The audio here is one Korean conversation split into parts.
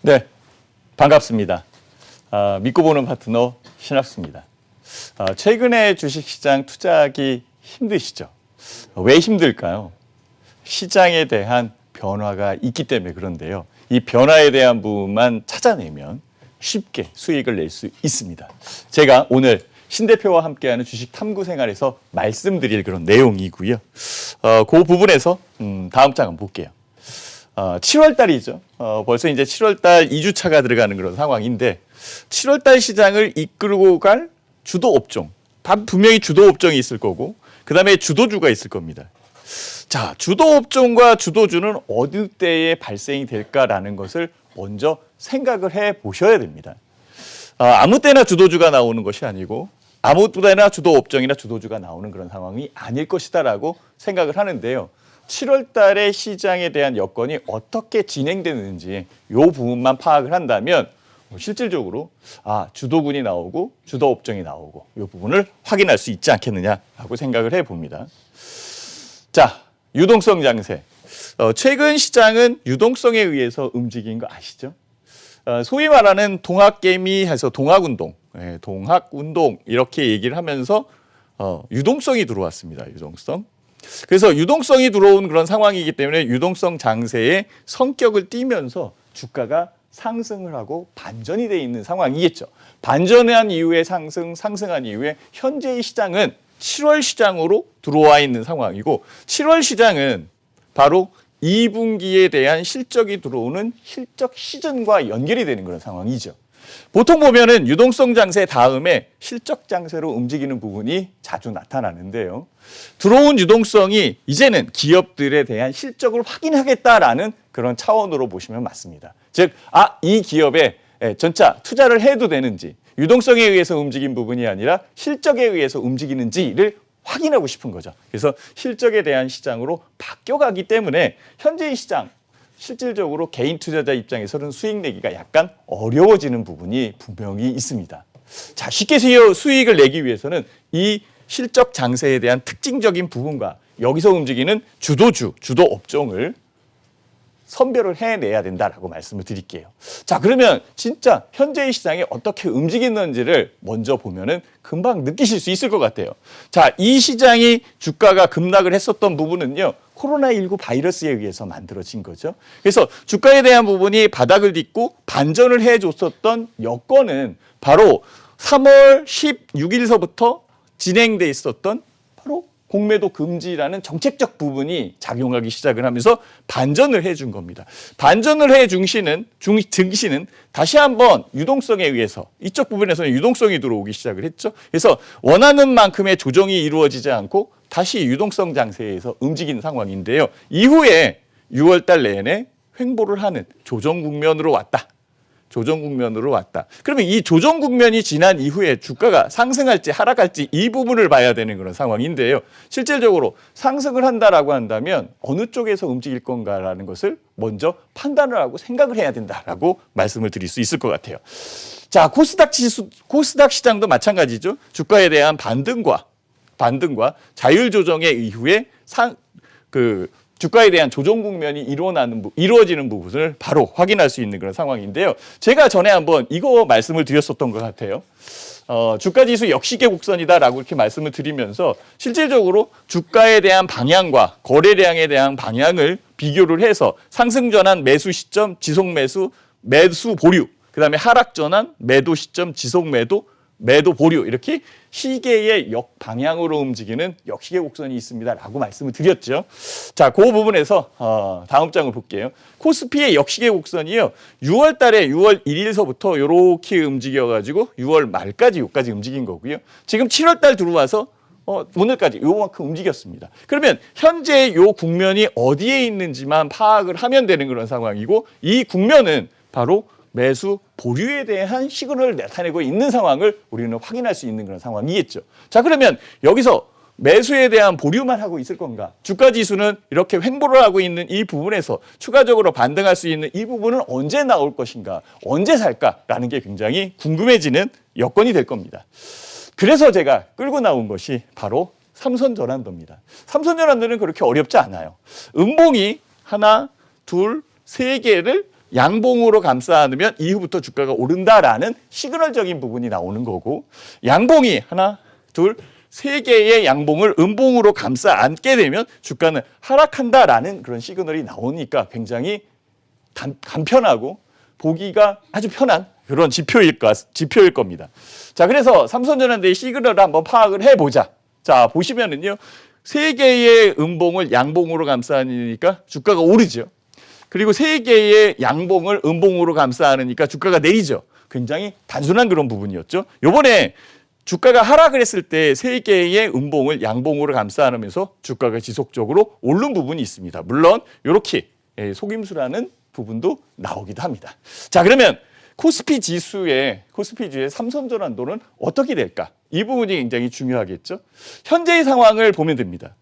네, 반갑습니다. 믿고 보는 파트너 신학수입니다. 최근에 주식시장 투자하기 힘드시죠? 왜 힘들까요? 시장에 대한 변화가 있기 때문에 그런데요. 이 변화에 대한 부분만 찾아내면 쉽게 수익을 낼 수 있습니다. 제가 오늘 신 대표와 함께하는 주식 탐구 생활에서 말씀드릴 그런 내용이고요. 그 부분에서 다음 장 한번 볼게요. 7월 달이죠. 벌써 이제 7월 달 2주차가 들어가는 그런 상황인데 7월 달 시장을 이끌고 갈 주도 업종, 분명히 주도 업종이 있을 거고 그다음에 주도주가 있을 겁니다. 자, 주도 업종과 주도주는 어느 때에 발생이 될까라는 것을 먼저 생각을 해 보셔야 됩니다. 아무 때나 주도주가 나오는 것이 아니고 아무 때나 주도 업종이나 주도주가 나오는 그런 상황이 아닐 것이다라고 생각을 하는데요. 7월 달에 시장에 대한 여건이 어떻게 진행되는지 이 부분만 파악을 한다면 실질적으로 주도군이 나오고 주도 업종이 나오고 이 부분을 확인할 수 있지 않겠느냐라고 생각을 해봅니다. 자, 유동성 장세. 최근 시장은 유동성에 의해서 움직인 거 아시죠? 소위 말하는 동학개미해서 동학운동, 동학운동 이렇게 얘기를 하면서 유동성이 들어왔습니다. 유동성. 그래서 유동성이 들어온 그런 상황이기 때문에 유동성 장세의 성격을 띠면서 주가가 상승을 하고 반전이 돼 있는 상황이겠죠. 반전한 이후에 상승한 이후에 현재의 시장은 7월 시장으로 들어와 있는 상황이고 7월 시장은 바로 2분기에 대한 실적이 들어오는 실적 시즌과 연결이 되는 그런 상황이죠. 보통 보면은 유동성 장세 다음에 실적 장세로 움직이는 부분이 자주 나타나는데요. 들어온 유동성이 이제는 기업들에 대한 실적을 확인하겠다라는 그런 차원으로 보시면 맞습니다. 즉, 이 기업에 전차 투자를 해도 되는지 유동성에 의해서 움직인 부분이 아니라 실적에 의해서 움직이는지를 확인하고 싶은 거죠. 그래서 실적에 대한 시장으로 바뀌어가기 때문에 현재의 시장 실질적으로 개인 투자자 입장에서는 수익 내기가 약간 어려워지는 부분이 분명히 있습니다. 자, 쉽게 수익을 내기 위해서는 이 실적 장세에 대한 특징적인 부분과 여기서 움직이는 주도주, 주도 업종을 선별을 해내야 된다라고 말씀을 드릴게요. 자, 그러면 진짜 현재의 시장이 어떻게 움직이는지를 먼저 보면은 금방 느끼실 수 있을 것 같아요. 자, 이 시장이 주가가 급락을 했었던 부분은요. 코로나19 바이러스에 의해서 만들어진 거죠. 그래서 주가에 대한 부분이 바닥을 딛고 반전을 해줬었던 여건은 바로 3월 16일서부터 진행돼 있었던 바로 공매도 금지라는 정책적 부분이 작용하기 시작을 하면서 반전을 해준 겁니다. 반전을 해준 증시는 다시 한번 유동성에 의해서 이쪽 부분에서는 유동성이 들어오기 시작을 했죠. 그래서 원하는 만큼의 조정이 이루어지지 않고 다시 유동성 장세에서 움직인 상황인데요. 이후에 6월 달 내내 횡보를 하는 조정 국면으로 왔다. 조정 국면으로 왔다. 그러면 이 조정 국면이 지난 이후에 주가가 상승할지 하락할지 이 부분을 봐야 되는 그런 상황인데요. 실질적으로 상승을 한다라고 한다면 어느 쪽에서 움직일 건가라는 것을 먼저 판단을 하고 생각을 해야 된다라고 말씀을 드릴 수 있을 것 같아요. 자, 코스닥 시장도 마찬가지죠. 주가에 대한 반등과 자율 조정의 이후에 주가에 대한 조정 국면이 이루어지는 부분을 바로 확인할 수 있는 그런 상황인데요. 제가 전에 한번 이거 말씀을 드렸었던 것 같아요. 주가 지수 역시계 곡선이다라고 이렇게 말씀을 드리면서 실질적으로 주가에 대한 방향과 거래량에 대한 방향을 비교를 해서 상승 전환 매수 시점 지속 매수 보류, 그다음에 하락 전환 매도 시점 지속 매도 보류 이렇게 시계의 역방향으로 움직이는 역시계 곡선이 있습니다라고 말씀을 드렸죠. 자, 그 부분에서 다음 장을 볼게요. 코스피의 역시계 곡선이요. 6월 달에 6월 1일서부터 이렇게 움직여가지고 6월 말까지 여기까지 움직인 거고요. 지금 7월 달 들어와서 오늘까지 요만큼 움직였습니다. 그러면 현재 요 국면이 어디에 있는지만 파악을 하면 되는 그런 상황이고 이 국면은 바로 매수 보류에 대한 시그널을 나타내고 있는 상황을 우리는 확인할 수 있는 그런 상황이겠죠. 자, 그러면 여기서 매수에 대한 보류만 하고 있을 건가? 주가 지수는 이렇게 횡보를 하고 있는 이 부분에서 추가적으로 반등할 수 있는 이 부분은 언제 나올 것인가? 언제 살까라는 게 굉장히 궁금해지는 여건이 될 겁니다. 그래서 제가 끌고 나온 것이 바로 삼선 전환도입니다. 삼선 전환도는 그렇게 어렵지 않아요. 음봉이 하나, 둘, 세 개를 양봉으로 감싸 안으면 이후부터 주가가 오른다라는 시그널적인 부분이 나오는 거고, 양봉이 하나, 둘, 세 개의 양봉을 음봉으로 감싸 안게 되면 주가는 하락한다라는 그런 시그널이 나오니까 굉장히 간편하고 보기가 아주 편한 그런 지표일 겁니다. 자, 그래서 삼성전자의 시그널을 한번 파악을 해보자. 자, 보시면은요, 세 개의 음봉을 양봉으로 감싸 안으니까 주가가 오르죠. 그리고 세 개의 양봉을 음봉으로 감싸 안으니까 주가가 내리죠. 굉장히 단순한 그런 부분이었죠. 요번에 주가가 하락을 했을 때 세 개의 음봉을 양봉으로 감싸 안으면서 주가가 지속적으로 오른 부분이 있습니다. 물론 이렇게 속임수라는 부분도 나오기도 합니다. 자, 그러면 코스피 지수의 삼성전환도는 어떻게 될까? 이 부분이 굉장히 중요하겠죠. 현재의 상황을 보면 됩니다.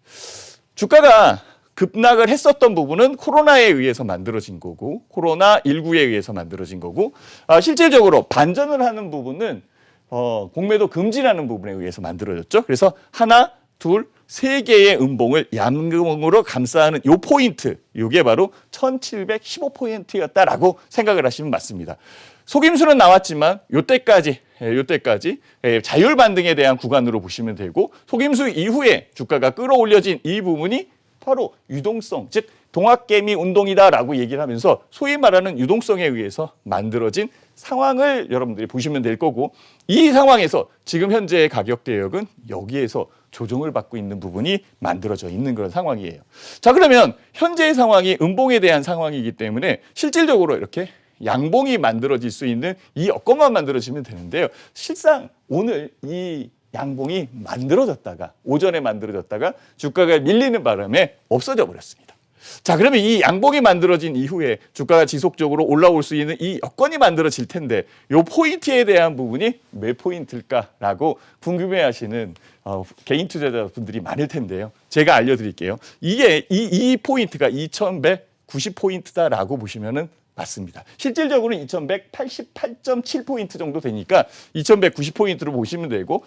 주가가 급락을 했었던 부분은 코로나에 의해서 만들어진 거고, 코로나19에 의해서 만들어진 거고, 실질적으로 반전을 하는 부분은 공매도 금지라는 부분에 의해서 만들어졌죠. 그래서 하나, 둘, 세 개의 음봉을 양봉으로 감싸는 요 포인트, 요게 바로 1715포인트였다라고 생각을 하시면 맞습니다. 속임수는 나왔지만 요때까지 자율 반등에 대한 구간으로 보시면 되고, 속임수 이후에 주가가 끌어올려진 이 부분이 바로 유동성, 즉 동학개미 운동이다라고 얘기를 하면서 소위 말하는 유동성에 의해서 만들어진 상황을 여러분들이 보시면 될 거고, 이 상황에서 지금 현재의 가격 대역은 여기에서 조정을 받고 있는 부분이 만들어져 있는 그런 상황이에요. 자, 그러면 현재의 상황이 음봉에 대한 상황이기 때문에 실질적으로 이렇게 양봉이 만들어질 수 있는 이 여건만 만들어지면 되는데요. 실상 오늘 이 양봉이 만들어졌다가 오전에 만들어졌다가 주가가 밀리는 바람에 없어져 버렸습니다. 자, 그러면 이 양봉이 만들어진 이후에 주가가 지속적으로 올라올 수 있는 이 여건이 만들어질 텐데, 이 포인트에 대한 부분이 몇 포인트일까라고 궁금해하시는 개인 투자자분들이 많을 텐데요. 제가 알려드릴게요. 이게 이 포인트가 2190포인트다라고 보시면은 맞습니다. 실질적으로는 2188.7포인트 정도 되니까 2190포인트로 보시면 되고,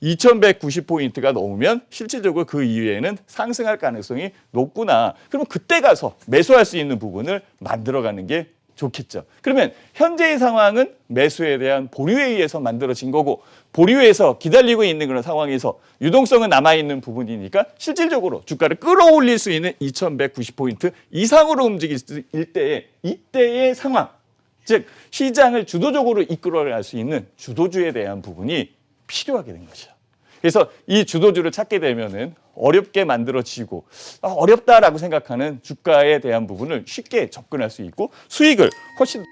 2190포인트가 넘으면 실질적으로 그 이후에는 상승할 가능성이 높구나. 그러면 그때 가서 매수할 수 있는 부분을 만들어가는 게 좋겠죠. 그러면 현재의 상황은 매수에 대한 보류에 의해서 만들어진 거고, 보류에서 기다리고 있는 그런 상황에서 유동성은 남아있는 부분이니까 실질적으로 주가를 끌어올릴 수 있는 2190포인트 이상으로 움직일 때에 이때의 상황, 즉 시장을 주도적으로 이끌어갈 수 있는 주도주에 대한 부분이 필요하게 된 거죠. 그래서 이 주도주를 찾게 되면은 어렵게 만들어지고 어렵다라고 생각하는 주가에 대한 부분을 쉽게 접근할 수 있고 수익을 훨씬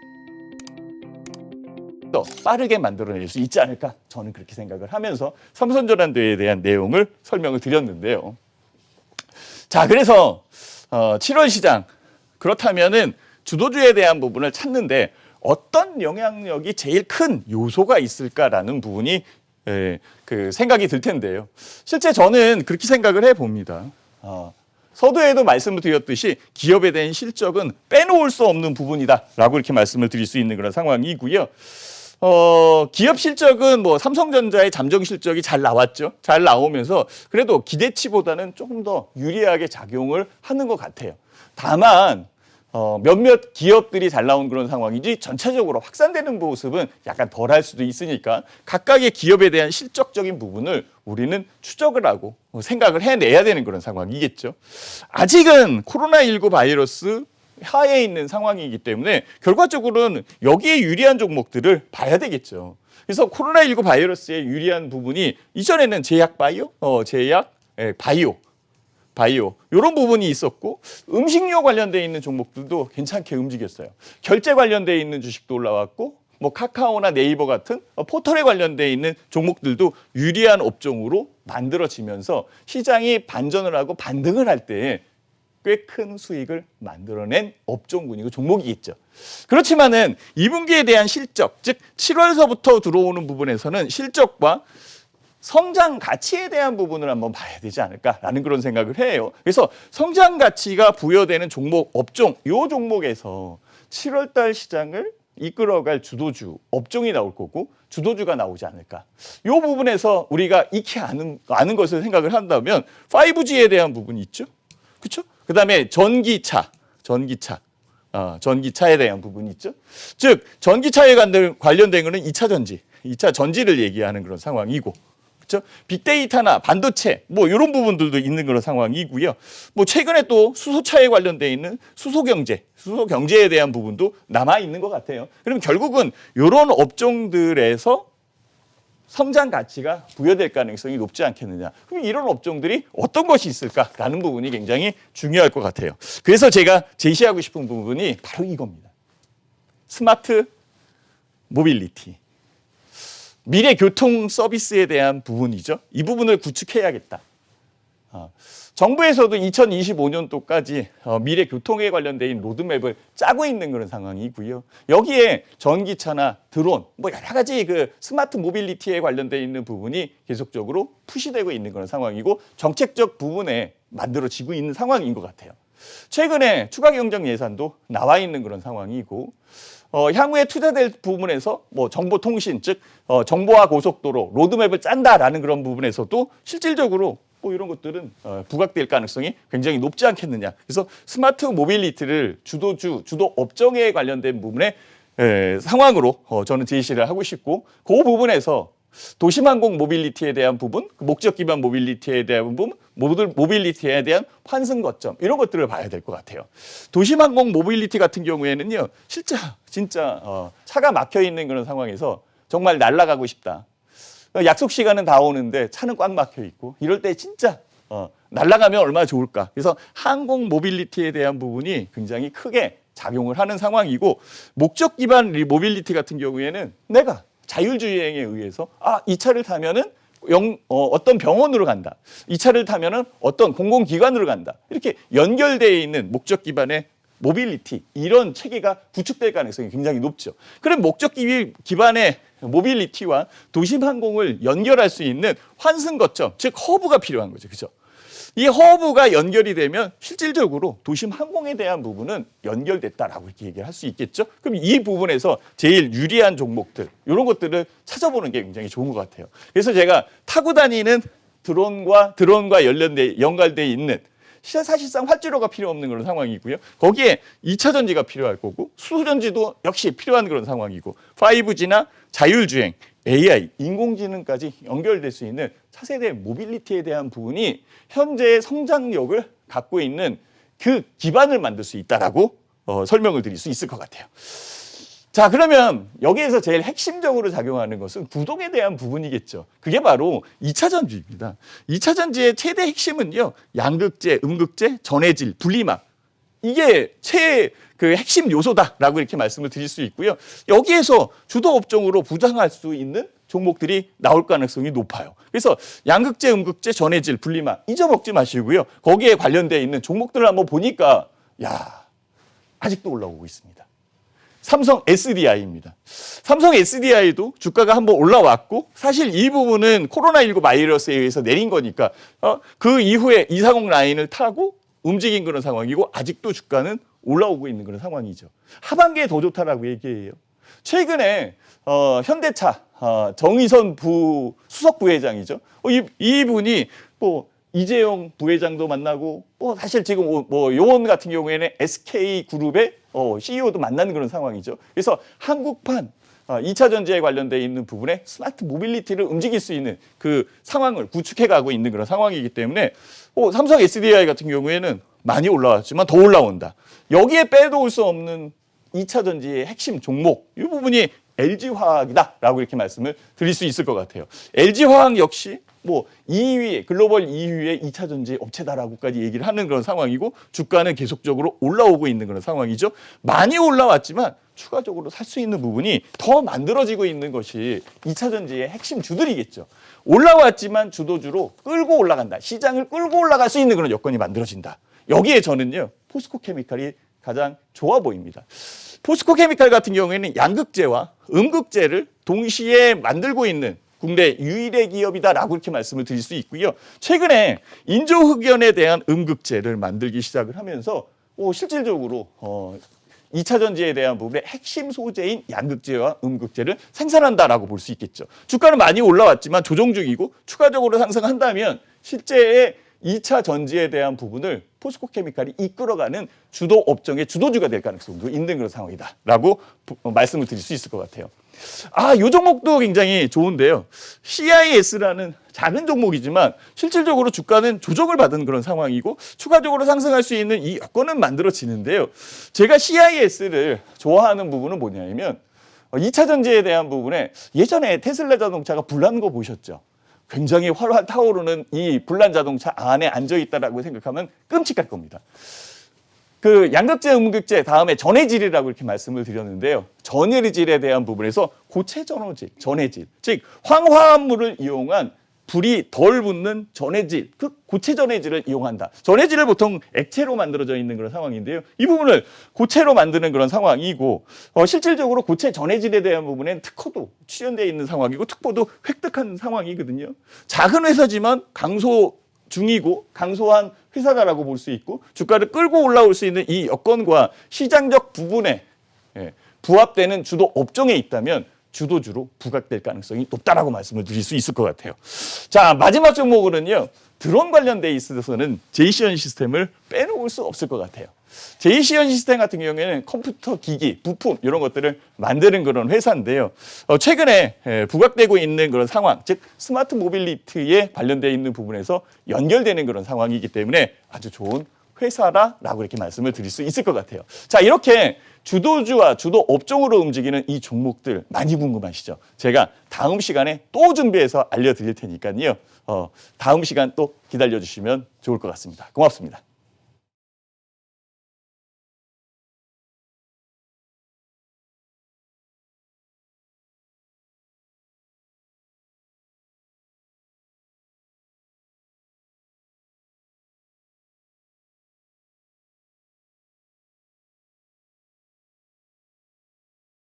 더 빠르게 만들어낼 수 있지 않을까, 저는 그렇게 생각을 하면서 삼성전환도에 대한 내용을 설명을 드렸는데요. 자, 그래서 7월 시장, 그렇다면은 주도주에 대한 부분을 찾는데 어떤 영향력이 제일 큰 요소가 있을까라는 부분이 그 생각이 들 텐데요. 실제 저는 그렇게 생각을 해봅니다. 서두에도 말씀을 드렸듯이 기업에 대한 실적은 빼놓을 수 없는 부분이다라고 이렇게 말씀을 드릴 수 있는 그런 상황이고요. 기업 실적은 뭐 삼성전자의 잠정 실적이 잘 나왔죠. 잘 나오면서 그래도 기대치보다는 조금 더 유리하게 작용을 하는 것 같아요. 다만 몇몇 기업들이 잘 나온 그런 상황이지 전체적으로 확산되는 모습은 약간 덜할 수도 있으니까 각각의 기업에 대한 실적적인 부분을 우리는 추적을 하고 생각을 해내야 되는 그런 상황이겠죠. 아직은 코로나19 바이러스 하에 있는 상황이기 때문에 결과적으로는 여기에 유리한 종목들을 봐야 되겠죠. 그래서 코로나19 바이러스에 유리한 부분이 이전에는 제약 바이오, 바이오 이런 부분이 있었고, 음식료 관련돼 있는 종목들도 괜찮게 움직였어요. 결제 관련돼 있는 주식도 올라왔고, 뭐 카카오나 네이버 같은 포털에 관련돼 있는 종목들도 유리한 업종으로 만들어지면서 시장이 반전을 하고 반등을 할 때 꽤 큰 수익을 만들어낸 업종군이고 종목이겠죠. 그렇지만은 2분기에 대한 실적, 즉 7월서부터 들어오는 부분에서는 실적과 성장 가치에 대한 부분을 한번 봐야 되지 않을까라는 그런 생각을 해요. 그래서 성장 가치가 부여되는 종목, 업종, 이 종목에서 7월 달 시장을 이끌어갈 주도주, 업종이 나올 거고 주도주가 나오지 않을까. 이 부분에서 우리가 익히 아는 것을 생각을 한다면 5G에 대한 부분이 있죠. 그렇죠? 그다음에 전기차. 전기차에 대한 부분이 있죠. 즉 전기차에 관련된 거는 2차 전지, 2차 전지를 얘기하는 그런 상황이고, 그렇죠? 빅데이터나 반도체 뭐 이런 부분들도 있는 그런 상황이고요. 뭐 최근에 또 수소차에 관련돼 있는 수소 경제에 대한 부분도 남아 있는 것 같아요. 그럼 결국은 이런 업종들에서 성장 가치가 부여될 가능성이 높지 않겠느냐. 그럼 이런 업종들이 어떤 것이 있을까라는 부분이 굉장히 중요할 것 같아요. 그래서 제가 제시하고 싶은 부분이 바로 이겁니다. 스마트 모빌리티. 미래 교통 서비스에 대한 부분이죠. 이 부분을 구축해야겠다. 정부에서도 2025년도까지 미래 교통에 관련된 로드맵을 짜고 있는 그런 상황이고요. 여기에 전기차나 드론, 뭐 여러 가지 그 스마트 모빌리티에 관련돼 있는 부분이 계속적으로 푸시되고 있는 그런 상황이고 정책적 부분에 만들어지고 있는 상황인 것 같아요. 최근에 추가 경정 예산도 나와 있는 그런 상황이고, 향후에 투자될 부분에서 뭐 정보통신, 즉 정보화 고속도로 로드맵을 짠다라는 그런 부분에서도 실질적으로 뭐 이런 것들은 부각될 가능성이 굉장히 높지 않겠느냐. 그래서 스마트 모빌리티를 주도 업종에 관련된 부분의 상황으로 저는 제시를 하고 싶고, 그 부분에서 도심항공 모빌리티에 대한 부분, 목적 기반 모빌리티에 대한 부분, 모빌리티에 대한 환승 거점 이런 것들을 봐야 될 것 같아요. 도심항공 모빌리티 같은 경우에는요, 진짜 차가 막혀 있는 그런 상황에서 정말 날아가고 싶다. 약속 시간은 다 오는데 차는 꽉 막혀 있고 이럴 때 진짜 날아가면 얼마나 좋을까. 그래서 항공 모빌리티에 대한 부분이 굉장히 크게 작용을 하는 상황이고, 목적 기반 모빌리티 같은 경우에는 내가 자율주행에 의해서 이 차를 타면은 어떤 병원으로 간다. 이 차를 타면은 어떤 공공기관으로 간다. 이렇게 연결되어 있는 목적 기반의 모빌리티, 이런 체계가 구축될 가능성이 굉장히 높죠. 그럼 목적 기반의 모빌리티와 도심항공을 연결할 수 있는 환승 거점, 즉 허브가 필요한 거죠. 그죠? 이 허브가 연결이 되면 실질적으로 도심항공에 대한 부분은 연결됐다라고 이렇게 얘기를 할 수 있겠죠. 그럼 이 부분에서 제일 유리한 종목들, 이런 것들을 찾아보는 게 굉장히 좋은 것 같아요. 그래서 제가 타고 다니는 드론과 연결되어 있는 사실상 활주로가 필요 없는 그런 상황이고요. 거기에 2차 전지가 필요할 거고, 수소 전지도 역시 필요한 그런 상황이고, 5G나 자율주행, AI, 인공지능까지 연결될 수 있는 차세대 모빌리티에 대한 부분이 현재의 성장력을 갖고 있는 그 기반을 만들 수 있다라고 설명을 드릴 수 있을 것 같아요. 자, 그러면 여기에서 제일 핵심적으로 작용하는 것은 구동에 대한 부분이겠죠. 그게 바로 2차 전지입니다. 2차 전지의 최대 핵심은요, 양극재, 음극재, 전해질, 분리막. 이게 그 핵심 요소다라고 이렇게 말씀을 드릴 수 있고요. 여기에서 주도 업종으로 부상할 수 있는 종목들이 나올 가능성이 높아요. 그래서 양극재, 음극재, 전해질, 분리막 잊어먹지 마시고요. 거기에 관련되어 있는 종목들을 한번 보니까 아직도 올라오고 있습니다. 삼성 SDI입니다. 삼성 SDI도 주가가 한번 올라왔고, 사실 이 부분은 코로나19 바이러스에 의해서 내린 거니까 그 이후에 240 라인을 타고 움직인 그런 상황이고, 아직도 주가는 올라오고 있는 그런 상황이죠. 하반기에 더 좋다라고 얘기해요. 최근에 현대차 정의선 수석 부회장이죠. 이분이 뭐 이재용 부회장도 만나고, 사실 지금 요원 같은 경우에는 SK그룹의 CEO도 만나는 그런 상황이죠. 그래서 한국판 2차 전지에 관련되어 있는 부분에 스마트 모빌리티를 움직일 수 있는 그 상황을 구축해 가고 있는 그런 상황이기 때문에 삼성 SDI 같은 경우에는 많이 올라왔지만 더 올라온다. 여기에 빼놓을 수 없는 2차 전지의 핵심 종목, 이 부분이 LG화학이다라고 이렇게 말씀을 드릴 수 있을 것 같아요. LG화학 역시 글로벌 2위의 2차 전지 업체다라고까지 얘기를 하는 그런 상황이고, 주가는 계속적으로 올라오고 있는 그런 상황이죠. 많이 올라왔지만 추가적으로 살 수 있는 부분이 더 만들어지고 있는 것이 2차 전지의 핵심 주들이겠죠. 올라왔지만 주도주로 끌고 올라간다. 시장을 끌고 올라갈 수 있는 그런 여건이 만들어진다. 여기에 저는요, 포스코케미칼이 가장 좋아 보입니다. 포스코케미칼 같은 경우에는 양극재와 음극재를 동시에 만들고 있는 국내 유일의 기업이다라고 이렇게 말씀을 드릴 수 있고요. 최근에 인조흑연에 대한 음극재를 만들기 시작을 하면서 실질적으로 2차 전지에 대한 부분의 핵심 소재인 양극재와 음극재를 생산한다라고 볼 수 있겠죠. 주가는 많이 올라왔지만 조정 중이고, 추가적으로 상승한다면 실제의 2차 전지에 대한 부분을 포스코케미칼이 이끌어가는 주도 업종의 주도주가 될 가능성도 있는 그런 상황이다라고 말씀을 드릴 수 있을 것 같아요. 이 종목도 굉장히 좋은데요. CIS라는 작은 종목이지만 실질적으로 주가는 조정을 받은 그런 상황이고 추가적으로 상승할 수 있는 이 여건은 만들어지는데요. 제가 CIS를 좋아하는 부분은 뭐냐면 2차 전지에 대한 부분에 예전에 테슬라 자동차가 불난 거 보셨죠? 굉장히 활활 타오르는 이 불난 자동차 안에 앉아있다라고 생각하면 끔찍할 겁니다. 그 양극재, 음극재, 다음에 전해질이라고 이렇게 말씀을 드렸는데요. 전해질에 대한 부분에서 고체 전해질, 즉 황화합물을 이용한 불이 덜 붙는 전해질, 그 고체 전해질을 이용한다. 전해질을 보통 액체로 만들어져 있는 그런 상황인데요. 이 부분을 고체로 만드는 그런 상황이고 실질적으로 고체 전해질에 대한 부분엔 특허도 출연되어 있는 상황이고 특보도 획득한 상황이거든요. 작은 회사지만 강소 중이고 강소한 회사다라고 볼 수 있고 주가를 끌고 올라올 수 있는 이 여건과 시장적 부분에 부합되는 주도 업종에 있다면 주도주로 부각될 가능성이 높다라고 말씀을 드릴 수 있을 것 같아요. 자, 마지막 종목으로는요. 드론 관련돼 있어서는 제이시언 시스템을 빼놓을 수 없을 것 같아요. 제이시언 시스템 같은 경우에는 컴퓨터 기기, 부품 이런 것들을 만드는 그런 회사인데요. 최근에 부각되고 있는 그런 상황, 즉 스마트 모빌리티에 관련되어 있는 부분에서 연결되는 그런 상황이기 때문에 아주 좋은 회사라고 이렇게 말씀을 드릴 수 있을 것 같아요. 자, 이렇게 주도주와 주도 업종으로 움직이는 이 종목들 많이 궁금하시죠? 제가 다음 시간에 또 준비해서 알려드릴 테니까요. 다음 시간 또 기다려주시면 좋을 것 같습니다. 고맙습니다.